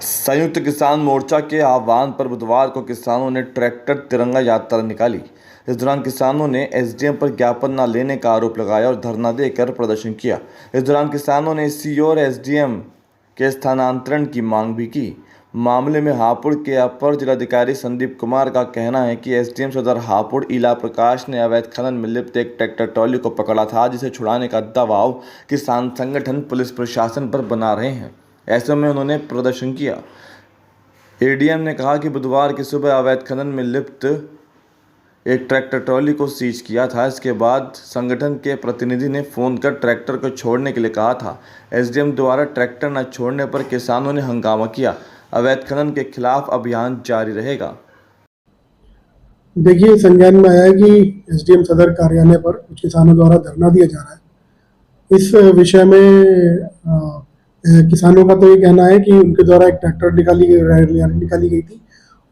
संयुक्त किसान मोर्चा के आह्वान पर बुधवार को किसानों ने ट्रैक्टर तिरंगा यात्रा निकाली। इस दौरान किसानों ने एसडीएम पर ज्ञापन न लेने का आरोप लगाया और धरना देकर प्रदर्शन किया। इस दौरान किसानों ने सीओ और एसडीएम के स्थानांतरण की मांग भी की। मामले में हापुड़ के अपर जिलाधिकारी संदीप कुमार का कहना है कि एसडीएम सदर हापुड़ इला प्रकाश ने अवैध खनन में लिप्त एक ट्रैक्टर ट्रॉली को पकड़ा था, जिसे छुड़ाने का दबाव किसान संगठन पुलिस प्रशासन पर बना रहे हैं। ऐसे में उन्होंने प्रदर्शन किया। एडीएम ने कहा कि बुधवार की सुबह अवैध खनन में लिप्त एक ट्रैक्टर ट्रॉली को सीज किया था। इसके बाद संगठन के प्रतिनिधि ने फोन कर ट्रैक्टर को छोड़ने के लिए कहा था। एसडीएम द्वारा ट्रैक्टर न छोड़ने पर किसानों ने हंगामा किया। अवैध खनन के खिलाफ अभियान जारी रहेगा। देखिए, संज्ञान में आया है कि एसडीएम सदर कार्यालय पर कुछ किसानों द्वारा धरना दिया जा रहा है। इस विषय में किसानों का तो ये कहना है कि उनके द्वारा एक ट्रैक्टर रैली निकाली गई थी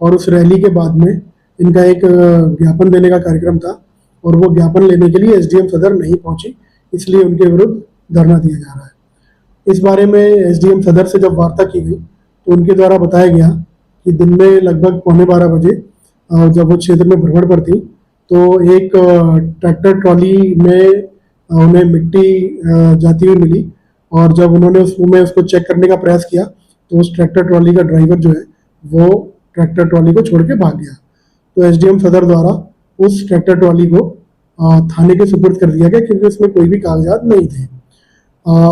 और उस रैली के बाद में इनका एक ज्ञापन देने का कार्यक्रम था और वो ज्ञापन लेने के लिए एसडीएम सदर नहीं पहुंची, इसलिए उनके विरुद्ध धरना दिया जा रहा है। इस बारे में एसडीएम सदर से जब वार्ता की गई तो उनके द्वारा बताया गया कि दिन में लगभग 11:15 बजे जब वो क्षेत्र में भ्रमण पर थी तो एक ट्रैक्टर ट्रॉली में उन्हें मिट्टी जाती हुई मिली और जब उन्होंने उसको चेक करने का प्रयास किया तो उस ट्रैक्टर ट्रॉली का ड्राइवर जो है वो ट्रैक्टर ट्रॉली को छोड़ के भाग गया। तो एसडीएम सदर द्वारा उस ट्रैक्टर ट्रॉली को थाने के सुपुर्द कर दिया गया क्योंकि उसमें कोई भी कागजात नहीं थे।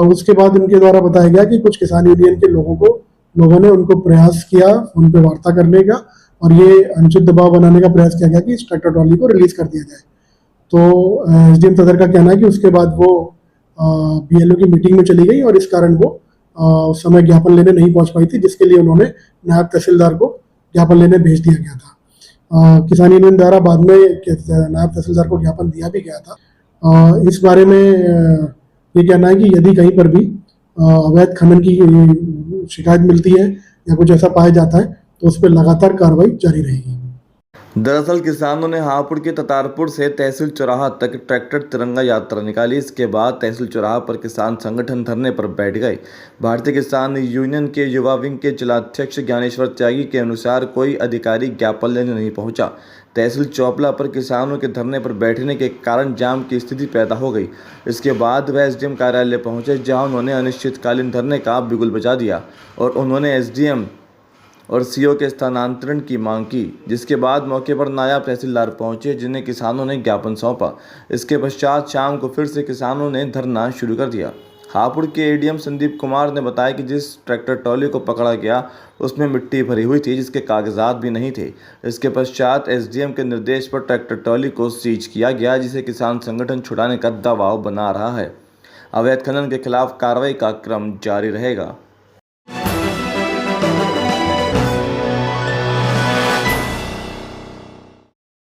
उसके बाद उनके द्वारा बताया गया कि कुछ किसान यूनियन के लोगों ने उनको प्रयास किया उन पर वार्ता करने का और ये अनुचित दबाव बनाने का प्रयास किया गया कि इस ट्रैक्टर ट्रॉली को रिलीज कर दिया जाए। तो एसडीएम सदर का कहना है कि उसके बाद वो बीएलओ की मीटिंग में चली गई और इस कारण वो उस समय ज्ञापन लेने नहीं पहुंच पाई थी, जिसके लिए उन्होंने नायब तहसीलदार को ज्ञापन लेने भेज दिया गया था। किसान यूनियन द्वारा बाद में नायब तहसीलदार को ज्ञापन दिया भी गया था। इस बारे में ये कहना है कि यदि कहीं पर भी अवैध खनन की शिकायत मिलती है या कुछ ऐसा पाया जाता है तो उस पर लगातार कार्रवाई जारी रहेगी। दरअसल किसानों ने हापुड़ के ततारपुर से तहसील चौराहा तक ट्रैक्टर तिरंगा यात्रा निकाली। इसके बाद तहसील चौराहा पर किसान संगठन धरने पर बैठ गए। भारतीय किसान यूनियन के युवा विंग के जिलाध्यक्ष ज्ञानेश्वर त्यागी के अनुसार कोई अधिकारी ज्ञापन लेने नहीं पहुंचा। तहसील चौपला पर किसानों के धरने पर बैठने के कारण जाम की स्थिति पैदा हो गई। इसके बाद वह एसडीएम कार्यालय पहुंचे, जहां उन्होंने अनिश्चितकालीन धरने का बिगुल बजा दिया और उन्होंने एसडीएम और सीओ के स्थानांतरण की मांग की, जिसके बाद मौके पर नायब तहसीलदार पहुंचे, जिन्हें किसानों ने ज्ञापन सौंपा। इसके पश्चात शाम को फिर से किसानों ने धरना शुरू कर दिया। हापुड़ के एडीएम संदीप कुमार ने बताया कि जिस ट्रैक्टर ट्रॉली को पकड़ा गया उसमें मिट्टी भरी हुई थी, जिसके कागजात भी नहीं थे। इसके पश्चात एसडीएम के निर्देश पर ट्रैक्टर ट्रॉली को सीज किया गया, जिसे किसान संगठन छुड़ाने का दबाव बना रहा है। अवैध खनन के खिलाफ कार्रवाई का क्रम जारी रहेगा।